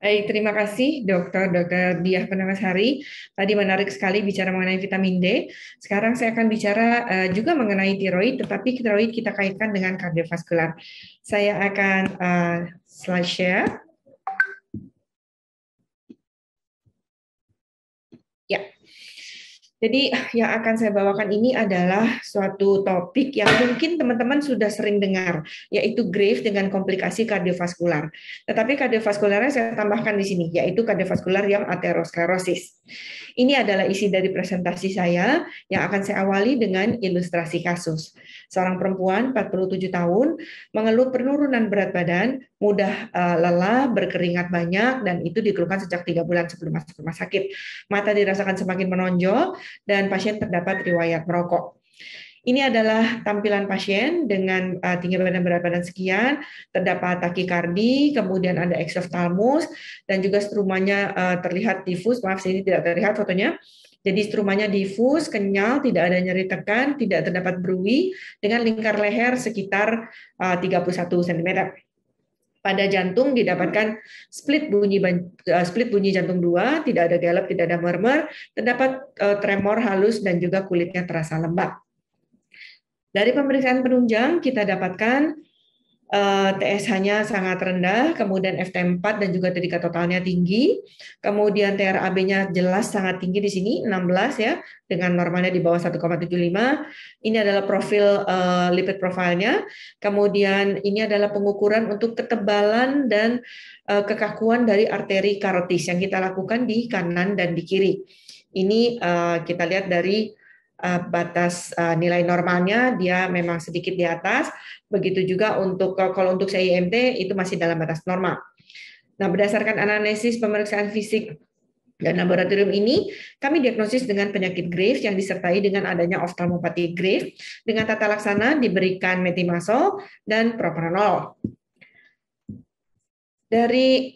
Baik, terima kasih Dr. Diah Pernamasari. Tadi menarik sekali bicara mengenai vitamin D. Sekarang saya akan bicara juga mengenai tiroid, tetapi tiroid kita kaitkan dengan kardiovaskular. Saya akan slide share. Ya, jadi yang akan saya bawakan ini adalah suatu topik yang mungkin teman-teman sudah sering dengar, yaitu Graves dengan komplikasi kardiovaskular. Tetapi kardiovaskularnya saya tambahkan di sini, yaitu kardiovaskular yang aterosklerosis. Ini adalah isi dari presentasi saya yang akan saya awali dengan ilustrasi kasus. Seorang perempuan 47 tahun mengeluh penurunan berat badan, mudah lelah, berkeringat banyak, dan itu dikeluhkan sejak 3 bulan sebelum masuk rumah sakit. Mata dirasakan semakin menonjol, dan pasien terdapat riwayat merokok. Ini adalah tampilan pasien dengan tinggi badan berat badan sekian, terdapat takikardi, kemudian ada eksoftalmus, dan juga strumanya terlihat difus. Maaf, sini tidak terlihat fotonya. Jadi strumanya difus, kenyal, tidak ada nyeri tekan, tidak terdapat berui, dengan lingkar leher sekitar 31 cm. Pada jantung didapatkan split bunyi jantung 2, tidak ada gallop, tidak ada murmur, terdapat tremor halus dan juga kulitnya terasa lembab. Dari pemeriksaan penunjang kita dapatkan TSH-nya sangat rendah, kemudian FT4 dan juga tadika totalnya tinggi, kemudian TRAB-nya jelas sangat tinggi di sini 16 ya, dengan normalnya di bawah 1,75. Ini adalah profil lipid profilnya. Kemudian ini adalah pengukuran untuk ketebalan dan kekakuan dari arteri karotis yang kita lakukan di kanan dan di kiri. Ini kita lihat dari batas nilai normalnya dia memang sedikit di atas. Begitu juga untuk kalau untuk CIMT itu masih dalam batas normal. Nah, berdasarkan analisis pemeriksaan fisik dan laboratorium ini, kami diagnosis dengan penyakit Graves yang disertai dengan adanya oftalmopati Graves. Dengan tata laksana diberikan metimazol dan propranolol.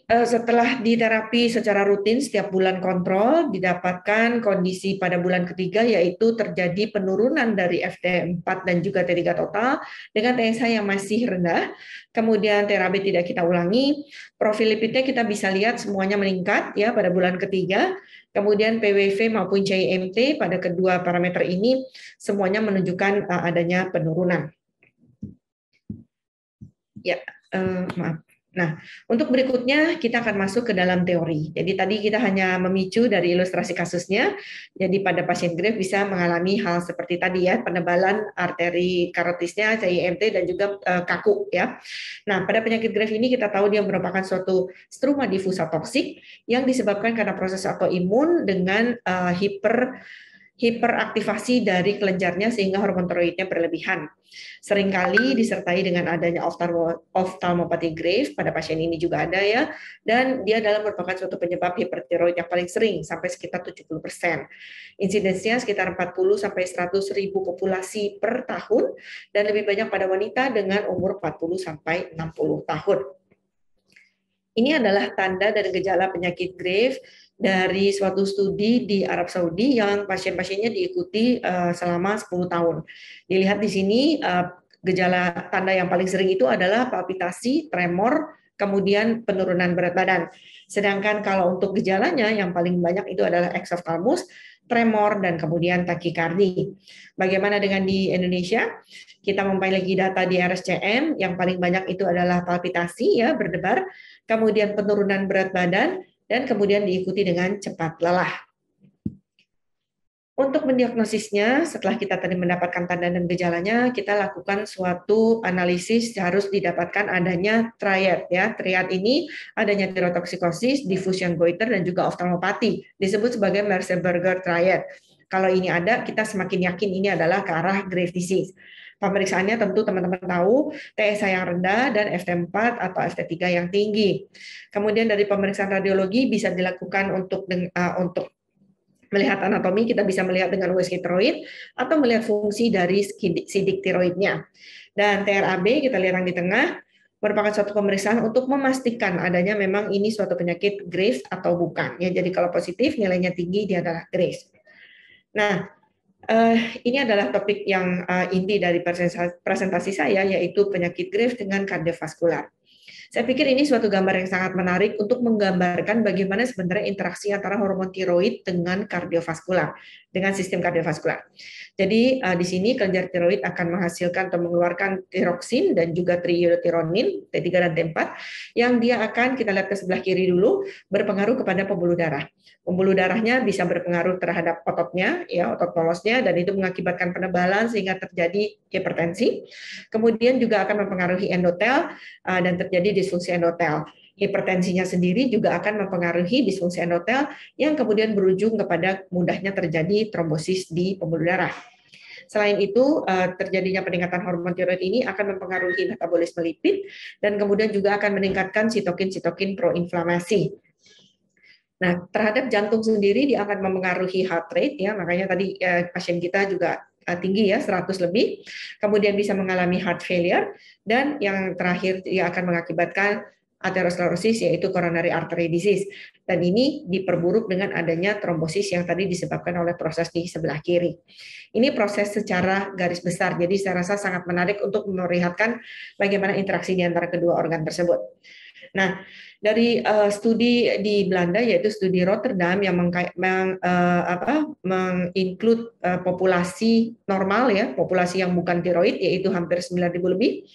Setelah diterapi secara rutin setiap bulan kontrol, didapatkan kondisi pada bulan ketiga yaitu terjadi penurunan dari FT4 dan juga T3 total dengan TSH yang masih rendah. Kemudian terapi tidak kita ulangi, profil lipidnya kita bisa lihat semuanya meningkat ya pada bulan ketiga. Kemudian PWV maupun CIMT pada kedua parameter ini semuanya menunjukkan adanya penurunan. Ya, maaf. Nah, untuk berikutnya kita akan masuk ke dalam teori. Jadi tadi kita hanya memicu dari ilustrasi kasusnya. Jadi pada pasien Graves bisa mengalami hal seperti tadi ya, penebalan arteri karotisnya, CIMT dan juga kaku ya. Nah, pada penyakit Graves ini kita tahu dia merupakan suatu struma diffusa toksik yang disebabkan karena proses autoimun dengan hiperaktivasi dari kelenjarnya sehingga hormon tiroidnya berlebihan. Seringkali disertai dengan adanya oftalmopati Graves, pada pasien ini juga ada ya, dan dia adalah merupakan suatu penyebab hipertiroid yang paling sering sampai sekitar 70%. Insidensinya sekitar 40 sampai 100 ribu populasi per tahun dan lebih banyak pada wanita dengan umur 40 sampai 60 tahun. Ini adalah tanda dan gejala penyakit Graves dari suatu studi di Arab Saudi yang pasien-pasiennya diikuti selama 10 tahun. Dilihat di sini gejala tanda yang paling sering itu adalah palpitasi, tremor, kemudian penurunan berat badan. Sedangkan kalau untuk gejalanya yang paling banyak itu adalah eksoftalmus, tremor, dan kemudian takikardi. Bagaimana dengan di Indonesia? Kita memiliki data di RSCM yang paling banyak itu adalah palpitasi ya berdebar, kemudian penurunan berat badan, dan kemudian diikuti dengan cepat lelah. Untuk mendiagnosisnya, setelah kita tadi mendapatkan tanda dan gejalanya, kita lakukan suatu analisis harus didapatkan adanya triad. Ya, triad ini adanya tirotoksikosis, diffusion goiter, dan juga oftalmopati. Disebut sebagai Merseburger triad. Kalau ini ada, kita semakin yakin ini adalah ke arah Graves disease. Pemeriksaannya tentu teman-teman tahu TSH yang rendah dan FT4 atau FT3 yang tinggi. Kemudian dari pemeriksaan radiologi bisa dilakukan untuk melihat anatomi, kita bisa melihat dengan USG tiroid atau melihat fungsi dari sidik tiroidnya. Dan TRAB kita lihat yang di tengah merupakan suatu pemeriksaan untuk memastikan adanya memang ini suatu penyakit Graves atau bukan. Ya, jadi kalau positif nilainya tinggi dia adalah Graves. Nah, ini adalah topik yang inti dari presentasi saya yaitu penyakit Graves dengan kardiovaskular. Saya pikir ini suatu gambar yang sangat menarik untuk menggambarkan bagaimana sebenarnya interaksi antara hormon tiroid dengan kardiovaskular, dengan sistem kardiovaskular. Jadi di sini kelenjar tiroid akan menghasilkan atau mengeluarkan tiroksin dan juga triiodatironin T3 dan T4 yang dia akan, kita lihat ke sebelah kiri dulu, berpengaruh kepada pembuluh darah. Pembuluh darahnya bisa berpengaruh terhadap ototnya, ya, otot polosnya, dan itu mengakibatkan penebalan sehingga terjadi hipertensi. Kemudian juga akan mempengaruhi endotel dan terjadi disfungsi endotel. Hipertensinya sendiri juga akan mempengaruhi disfungsi endotel yang kemudian berujung kepada mudahnya terjadi trombosis di pembuluh darah. Selain itu, terjadinya peningkatan hormon tiroid ini akan mempengaruhi metabolisme lipid dan kemudian juga akan meningkatkan sitokin-sitokin proinflamasi. Nah, terhadap jantung sendiri dia akan mempengaruhi heart rate, ya, makanya tadi pasien kita juga tinggi, ya, 100 lebih, kemudian bisa mengalami heart failure, dan yang terakhir dia akan mengakibatkan aterosklerosis, yaitu coronary artery disease. Dan ini diperburuk dengan adanya trombosis yang tadi disebabkan oleh proses di sebelah kiri. Ini proses secara garis besar, jadi saya rasa sangat menarik untuk memperlihatkan bagaimana interaksi di antara kedua organ tersebut. Nah, dari studi di Belanda, yaitu studi Rotterdam yang menginclude populasi normal, ya, populasi yang bukan tiroid, yaitu hampir 9.000 lebih,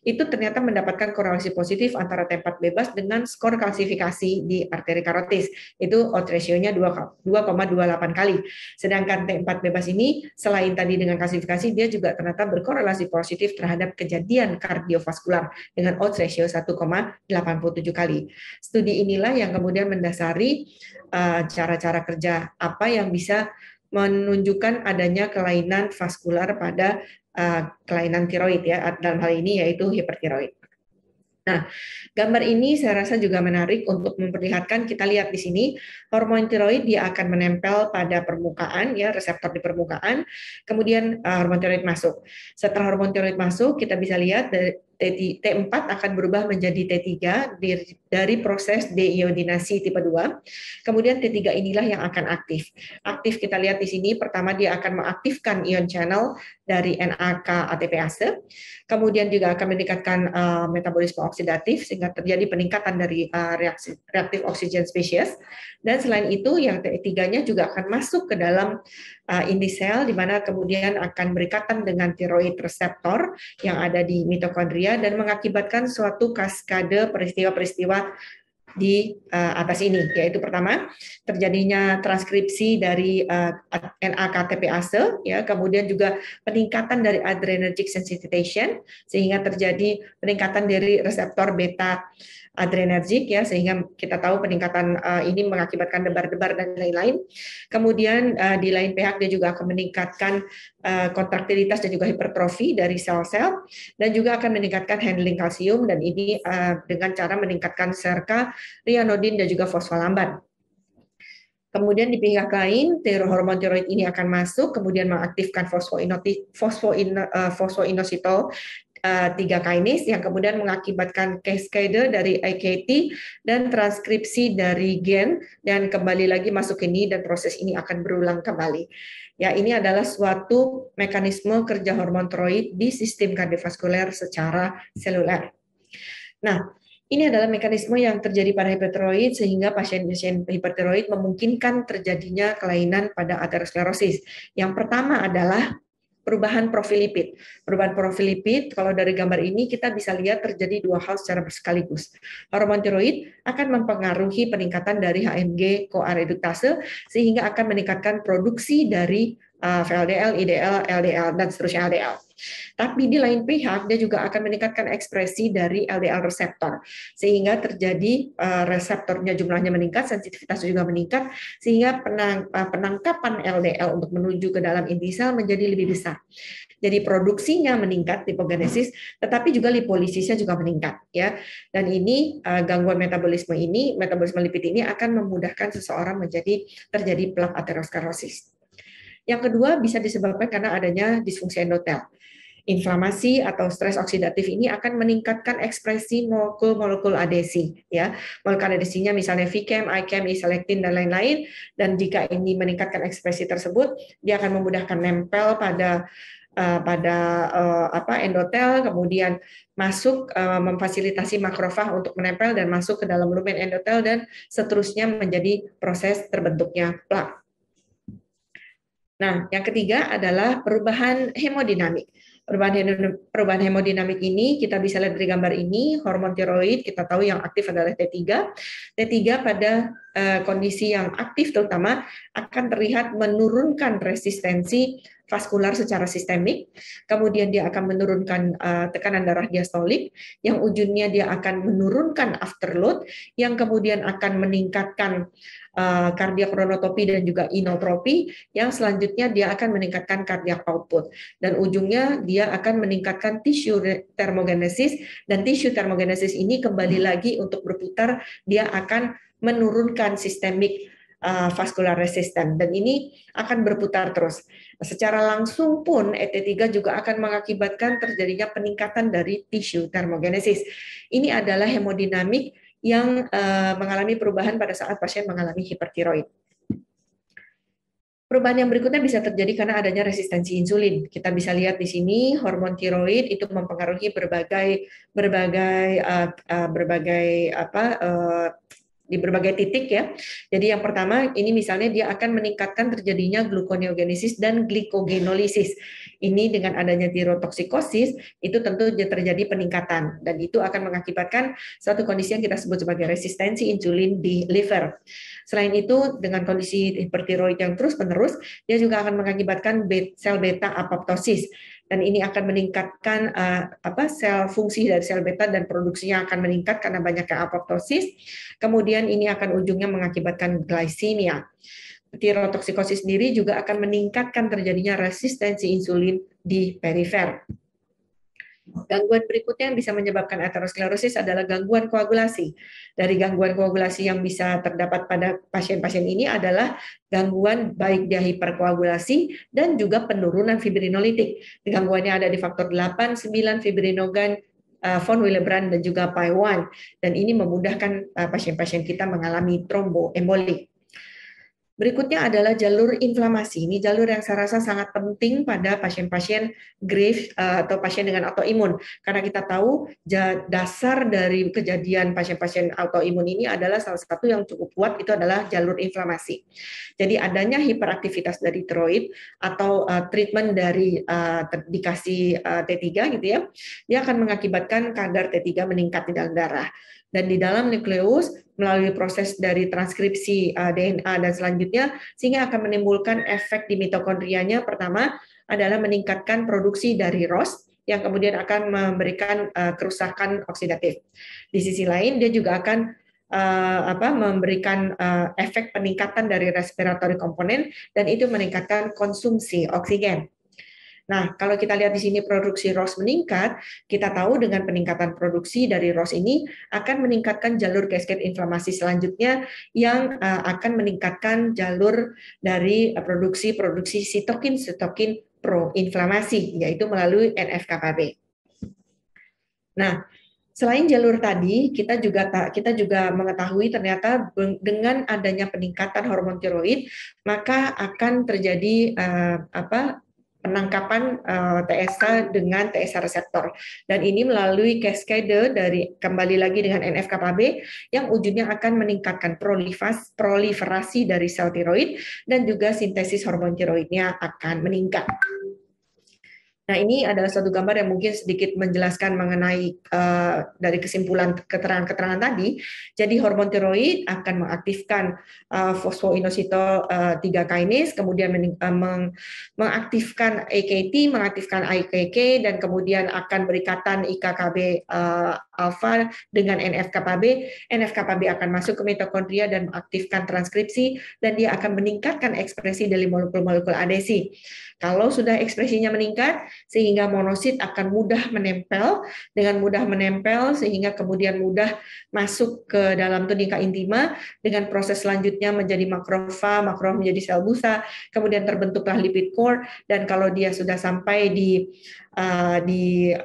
itu ternyata mendapatkan korelasi positif antara T4 bebas dengan skor kalsifikasi di arteri karotis. Itu odds ratio-nya 2,28 kali. Sedangkan T4 bebas ini selain tadi dengan kalsifikasi, dia juga ternyata berkorelasi positif terhadap kejadian kardiovaskular dengan odds ratio 1,87 kali. Studi inilah yang kemudian mendasari cara-cara kerja apa yang bisa menunjukkan adanya kelainan vaskular pada kelainan tiroid, ya, dalam hal ini yaitu hipertiroid. Nah, gambar ini saya rasa juga menarik untuk memperlihatkan, kita lihat di sini hormon tiroid dia akan menempel pada permukaan, ya, reseptor di permukaan, kemudian hormon tiroid masuk. Setelah hormon tiroid masuk, kita bisa lihat T4 akan berubah menjadi T3 dari proses deiodinasi tipe 2. Kemudian T3 inilah yang akan aktif. Aktif kita lihat di sini, pertama dia akan mengaktifkan ion channel dari NAK ATPase, kemudian juga akan meningkatkan metabolisme oksidatif sehingga terjadi peningkatan dari reaktif oksigen species. Dan selain itu yang T3-nya juga akan masuk ke dalam inti sel, di mana kemudian akan berikatan dengan tiroid reseptor yang ada di mitokondria dan mengakibatkan suatu kaskade peristiwa-peristiwa di atas ini, yaitu pertama terjadinya transkripsi dari NAK-TPase, ya, kemudian juga peningkatan dari adrenergic sensitization sehingga terjadi peningkatan dari reseptor beta adrenergic, ya, sehingga kita tahu peningkatan ini mengakibatkan debar-debar dan lain-lain. Kemudian di lain pihak dia juga akan meningkatkan kontraktilitas dan juga hipertrofi dari sel-sel dan juga akan meningkatkan handling kalsium, dan ini dengan cara meningkatkan serka, ryanodin dan juga fosfolamban. Kemudian di pihak lain, hormon tiroid ini akan masuk, kemudian mengaktifkan fosfoinositol 3 kinase yang kemudian mengakibatkan cascade dari AKT dan transkripsi dari gen, dan kembali lagi masuk ini dan proses ini akan berulang kembali. Ya, ini adalah suatu mekanisme kerja hormon tiroid di sistem kardiovaskuler secara seluler. Nah, ini adalah mekanisme yang terjadi pada hipertiroid sehingga pasien-pasien hipertiroid memungkinkan terjadinya kelainan pada aterosklerosis. Yang pertama adalah perubahan profil lipid. Perubahan profil lipid, kalau dari gambar ini kita bisa lihat terjadi dua hal secara bersekaligus. Hormon tiroid akan mempengaruhi peningkatan dari HMG-CoA reduktase sehingga akan meningkatkan produksi dari VLDL, IDL, LDL, dan seterusnya LDL. Tapi di lain pihak, dia juga akan meningkatkan ekspresi dari LDL reseptor, sehingga terjadi reseptornya jumlahnya meningkat, sensitivitasnya juga meningkat, sehingga penangkapan LDL untuk menuju ke dalam inti sel menjadi lebih besar. Jadi produksinya meningkat, lipogenesis, tetapi juga lipolisisnya juga meningkat, ya. Dan ini gangguan metabolisme lipid ini akan memudahkan seseorang terjadi plak aterosklerosis. Yang kedua bisa disebabkan karena adanya disfungsi endotel. inflamasi atau stres oksidatif ini akan meningkatkan ekspresi molekul-molekul adesi, ya. Molekul adesinya misalnya VCAM, ICAM, E-selectin dan lain-lain. Dan jika ini meningkatkan ekspresi tersebut, dia akan memudahkan nempel pada endotel, kemudian masuk memfasilitasi makrofag untuk menempel dan masuk ke dalam lumen endotel dan seterusnya menjadi proses terbentuknya plak. Nah, yang ketiga adalah perubahan hemodinamik. Perubahan hemodinamik ini kita bisa lihat dari gambar ini, hormon tiroid kita tahu yang aktif adalah T3. T3 pada kondisi yang aktif terutama akan terlihat menurunkan resistensi vaskular secara sistemik, kemudian dia akan menurunkan tekanan darah diastolik, yang ujungnya dia akan menurunkan afterload, yang kemudian akan meningkatkan kardiak chronotropi dan juga inotropi, yang selanjutnya dia akan meningkatkan kardiak output, dan ujungnya dia akan meningkatkan tisu termogenesis, dan tisu termogenesis ini kembali lagi untuk berputar, dia akan menurunkan sistemik vascular resistance, dan ini akan berputar terus. Secara langsung pun ET3 juga akan mengakibatkan terjadinya peningkatan dari tisu termogenesis. Ini adalah hemodinamik yang mengalami perubahan pada saat pasien mengalami hipertiroid. Perubahan yang berikutnya bisa terjadi karena adanya resistensi insulin. Kita bisa lihat di sini hormon tiroid itu mempengaruhi di berbagai titik, ya. Jadi yang pertama ini misalnya dia akan meningkatkan terjadinya gluconeogenesis dan glikogenolisis. Ini dengan adanya tirotoksikosis itu tentu terjadi peningkatan, dan itu akan mengakibatkan suatu kondisi yang kita sebut sebagai resistensi insulin di liver. Selain itu, dengan kondisi hipertiroid yang terus-menerus, dia juga akan mengakibatkan sel beta apoptosis, dan ini akan meningkatkan sel fungsi dari sel beta dan produksinya akan meningkat karena banyaknya apoptosis. Kemudian ini akan ujungnya mengakibatkan glycemia. Tirotoksikosis sendiri juga akan meningkatkan terjadinya resistensi insulin di perifer. Gangguan berikutnya yang bisa menyebabkan aterosklerosis adalah gangguan koagulasi. Dari gangguan koagulasi yang bisa terdapat pada pasien-pasien ini adalah gangguan baik dia hiperkoagulasi dan juga penurunan fibrinolitik. Gangguannya ada di faktor 8, 9, fibrinogen, von Willebrand dan juga PAI-1. Dan ini memudahkan pasien-pasien kita mengalami tromboembolik. Berikutnya adalah jalur inflamasi. Ini jalur yang saya rasa sangat penting pada pasien-pasien Graves atau pasien dengan autoimun. Karena kita tahu dasar dari kejadian pasien-pasien autoimun ini adalah salah satu yang cukup kuat, itu adalah jalur inflamasi. Jadi adanya hiperaktivitas dari tiroid atau treatment dari dikasih T3 gitu ya, dia akan mengakibatkan kadar T3 meningkat di dalam darah. Dan di dalam nukleus melalui proses dari transkripsi DNA dan selanjutnya, sehingga akan menimbulkan efek di mitokondrianya. Pertama adalah meningkatkan produksi dari ROS, yang kemudian akan memberikan kerusakan oksidatif. Di sisi lain, dia juga akan memberikan efek peningkatan dari respiratory komponen, dan itu meningkatkan konsumsi oksigen. Nah, kalau kita lihat di sini produksi ROS meningkat, kita tahu dengan peningkatan produksi dari ROS ini akan meningkatkan jalur cascade inflamasi selanjutnya yang akan meningkatkan jalur dari produksi sitokin proinflamasi, yaitu melalui NF-κB. Nah, selain jalur tadi, kita juga mengetahui ternyata dengan adanya peningkatan hormon tiroid, maka akan terjadi penangkapan TSH dengan TSH reseptor, dan ini melalui cascade dari kembali lagi dengan NF-κB yang ujungnya akan meningkatkan proliferasi dari sel tiroid, dan juga sintesis hormon tiroidnya akan meningkat. Nah, ini adalah suatu gambar yang mungkin sedikit menjelaskan mengenai dari kesimpulan keterangan-keterangan tadi. Jadi hormon tiroid akan mengaktifkan fosfoinositol 3 kinase, kemudian mengaktifkan AKT, mengaktifkan IKK, dan kemudian akan berikatan IKKB alfa dengan NF-κB. NF-κB akan masuk ke mitokondria dan mengaktifkan transkripsi, dan dia akan meningkatkan ekspresi dari molekul-molekul adesi. Kalau sudah ekspresinya meningkat, sehingga monosit akan mudah menempel, dengan mudah menempel sehingga kemudian mudah masuk ke dalam tunika intima, dengan proses selanjutnya menjadi makrofag menjadi sel busa, kemudian terbentuklah lipid core, dan kalau dia sudah sampai di di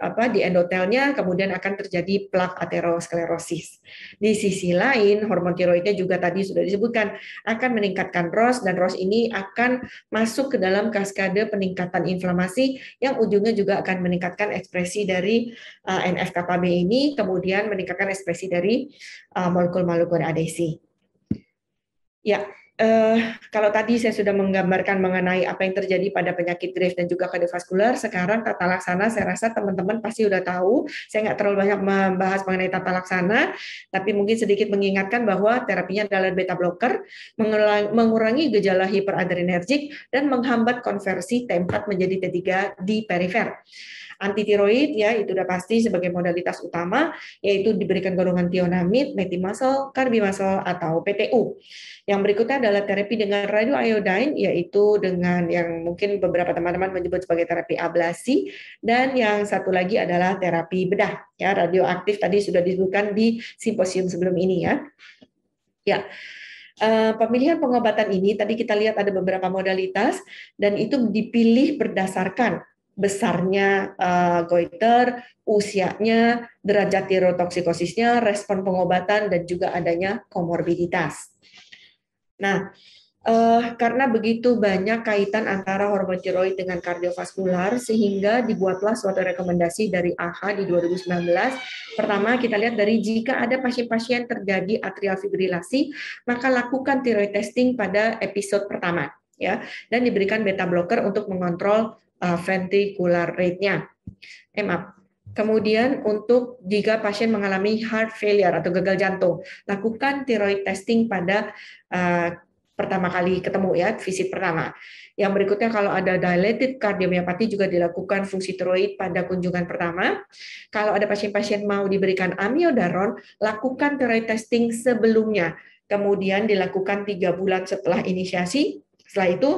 endotelnya, kemudian akan terjadi plak aterosklerosis. Di sisi lain, hormon tiroidnya juga tadi sudah disebutkan akan meningkatkan ROS, dan ROS ini akan masuk ke dalam kaskade peningkatan inflamasi yang ujungnya juga akan meningkatkan ekspresi dari NF-kappa B ini, kemudian meningkatkan ekspresi dari molekul-molekul adesi. Ya, kalau tadi saya sudah menggambarkan mengenai apa yang terjadi pada penyakit Graves dan juga kardiovaskular, sekarang tata laksana saya rasa teman-teman pasti sudah tahu. Saya nggak terlalu banyak membahas mengenai tata laksana, tapi mungkin sedikit mengingatkan bahwa terapinya adalah beta blocker, mengurangi gejala hiperadrenergik, dan menghambat konversi T4 menjadi T3 di perifer. Antitiroid ya itu sudah pasti sebagai modalitas utama, yaitu diberikan golongan tionamid, metimasol, karbimasol, atau PTU. Yang berikutnya adalah terapi dengan radioiodine, yaitu dengan yang mungkin beberapa teman-teman menyebut sebagai terapi ablasi, dan yang satu lagi adalah terapi bedah ya, radioaktif tadi sudah disebutkan di simposium sebelum ini ya. Ya. Pemilihan pengobatan ini tadi kita lihat ada beberapa modalitas, dan itu dipilih berdasarkan besarnya goiter, usianya, derajat tirotoxikosisnya, respon pengobatan, dan juga adanya komorbiditas. Nah, karena begitu banyak kaitan antara hormon tiroid dengan kardiovaskular, sehingga dibuatlah suatu rekomendasi dari AHA di 2019. Pertama, kita lihat dari jika ada pasien-pasien terjadi atrial fibrilasi, maka lakukan tiroid testing pada episode pertama, ya, dan diberikan beta blocker untuk mengontrol ventricular rate-nya. Maaf. Kemudian untuk jika pasien mengalami heart failure atau gagal jantung, lakukan tiroid testing pada pertama kali ketemu ya, visit pertama. Yang berikutnya kalau ada dilated cardiomyopathy juga dilakukan fungsi tiroid pada kunjungan pertama. Kalau ada pasien-pasien mau diberikan amiodaron, lakukan tiroid testing sebelumnya. Kemudian dilakukan 3 bulan setelah inisiasi. Setelah itu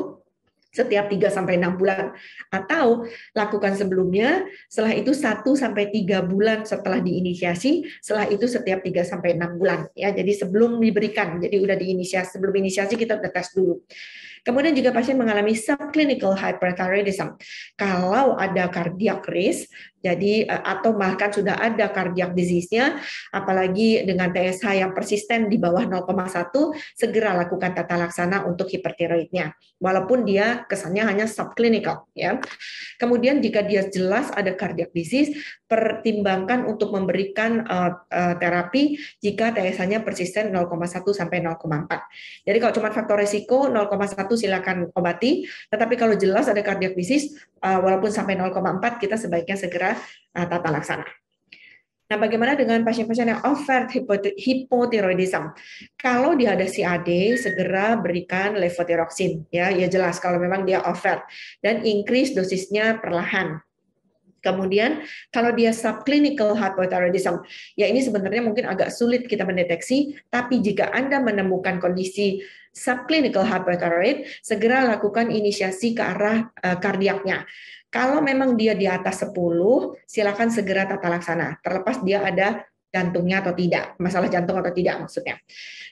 setiap 3-6 bulan, atau lakukan sebelumnya, setelah itu 1-3 bulan setelah diinisiasi, setelah itu setiap 3-6 bulan ya. Jadi sebelum diberikan, jadi udah diinisiasi, sebelum inisiasi kita udah tes dulu. Kemudian juga pasien mengalami subclinical hyperthyroidism. Kalau ada cardiac risk, jadi atau bahkan sudah ada cardiac disease-nya, apalagi dengan TSH yang persisten di bawah 0,1, segera lakukan tata laksana untuk hipertiroidnya, walaupun dia kesannya hanya subclinical ya. Kemudian jika dia jelas ada cardiac disease, pertimbangkan untuk memberikan terapi jika TSH-nya persisten 0,1 sampai 0,4. Jadi kalau cuma faktor risiko 0,1 silakan obati, tetapi kalau jelas ada cardiac disease walaupun sampai 0,4 kita sebaiknya segera tata laksana. Nah, bagaimana dengan pasien-pasien yang overt hypothyroidism? Kalau dia ada CAD, segera berikan levothyroxine. Ya jelas kalau memang dia overt, dan increase dosisnya perlahan. Kemudian kalau dia subclinical hypothyroidism, ya ini sebenarnya mungkin agak sulit kita mendeteksi, tapi jika Anda menemukan kondisi subclinical hypothyroid, segera lakukan inisiasi ke arah kardiaknya. Kalau memang dia di atas 10, silakan segera tata laksana, terlepas dia ada jantungnya atau tidak, masalah jantung atau tidak maksudnya.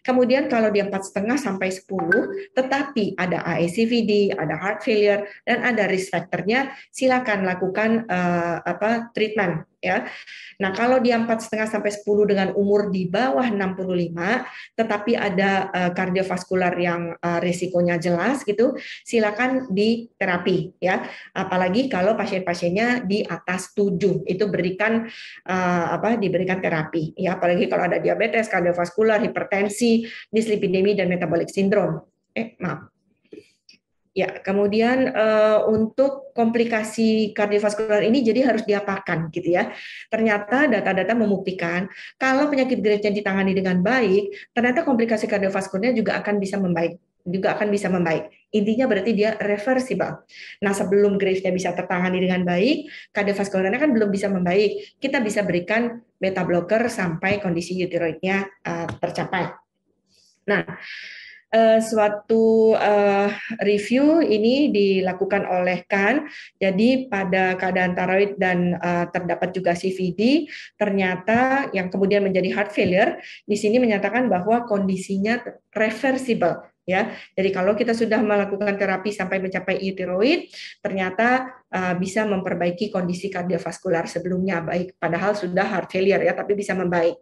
Kemudian kalau dia 4,5 sampai 10, tetapi ada ASCVD, ada heart failure, dan ada risk factor-nya, silakan lakukan treatment ya. Nah, kalau dia 4,5 sampai 10 dengan umur di bawah 65, tetapi ada kardiovaskular yang risikonya jelas gitu, silakan di terapi ya. Apalagi kalau pasien-pasiennya di atas 7, itu berikan diberikan terapi ya. Apalagi kalau ada diabetes, kardiovaskular, hipertensi, dislipidemi, dan metabolic syndrome. Maaf. Ya, kemudian untuk komplikasi kardiovaskular ini jadi harus diapakan gitu ya. Ternyata data-data membuktikan kalau penyakit Graves ditangani dengan baik, ternyata komplikasi kardiovaskularnya juga akan bisa membaik. Intinya berarti dia reversible. Nah, sebelum Graves-nya bisa tertangani dengan baik, kardiovaskularnya kan belum bisa membaik. Kita bisa berikan beta blocker sampai kondisi euthyroidnya tercapai. Nah, suatu review ini dilakukan oleh Khan. Jadi pada keadaan tiroid dan terdapat juga CVD, ternyata yang kemudian menjadi heart failure, di sini menyatakan bahwa kondisinya reversible. ya. Jadi kalau kita sudah melakukan terapi sampai mencapai euthyroid, ternyata bisa memperbaiki kondisi kardiovaskular sebelumnya baik, padahal sudah heart failure ya, tapi bisa membaik.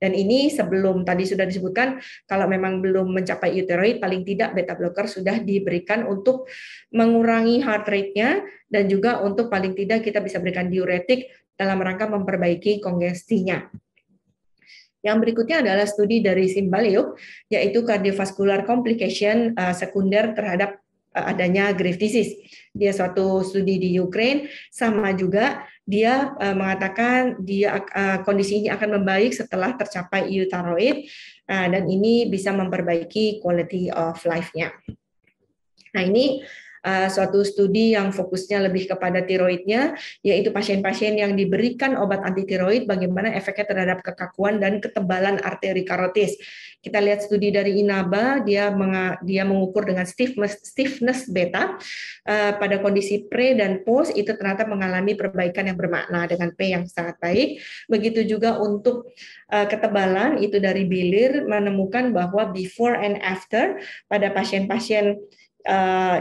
Dan ini sebelum tadi sudah disebutkan, kalau memang belum mencapai euthyroid, paling tidak beta blocker sudah diberikan untuk mengurangi heart rate-nya, dan juga untuk paling tidak kita bisa berikan diuretik dalam rangka memperbaiki kongestinya. Yang berikutnya adalah studi dari Simbaliuk, yaitu cardiovascular complication sekunder terhadap adanya Graves' disease. Dia suatu studi di Ukraine, sama juga dia mengatakan dia kondisi ini akan membaik setelah tercapai euthyroid, dan ini bisa memperbaiki quality of life-nya. Nah, ini suatu studi yang fokusnya lebih kepada tiroidnya, yaitu pasien-pasien yang diberikan obat anti tiroid, bagaimana efeknya terhadap kekakuan dan ketebalan arteri karotis. Kita lihat studi dari Inaba, dia mengukur dengan stiffness beta pada kondisi pre dan post, itu ternyata mengalami perbaikan yang bermakna dengan P yang sangat baik. Begitu juga untuk ketebalan, itu dari Bilir menemukan bahwa before and after pada pasien-pasien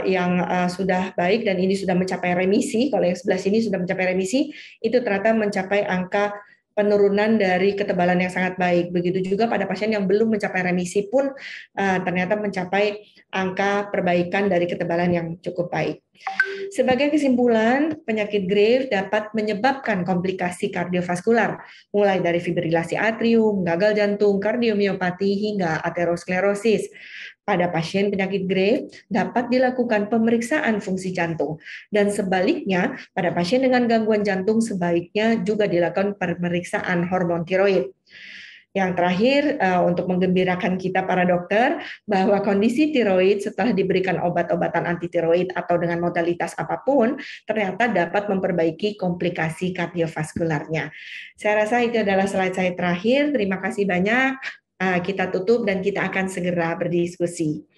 yang sudah baik dan ini sudah mencapai remisi, kalau yang sebelah sini sudah mencapai remisi, itu ternyata mencapai angka penurunan dari ketebalan yang sangat baik. Begitu juga pada pasien yang belum mencapai remisi pun ternyata mencapai angka perbaikan dari ketebalan yang cukup baik. Sebagai kesimpulan, penyakit Graves dapat menyebabkan komplikasi kardiovaskular, mulai dari fibrilasi atrium, gagal jantung, kardiomiopati, hingga aterosklerosis. Pada pasien penyakit Graves dapat dilakukan pemeriksaan fungsi jantung, dan sebaliknya pada pasien dengan gangguan jantung sebaiknya juga dilakukan pemeriksaan hormon tiroid. Yang terakhir, untuk menggembirakan kita para dokter, bahwa kondisi tiroid setelah diberikan obat-obatan anti tiroid atau dengan modalitas apapun, ternyata dapat memperbaiki komplikasi kardiovaskularnya. Saya rasa itu adalah slide saya terakhir. Terima kasih banyak. Kita tutup dan kita akan segera berdiskusi.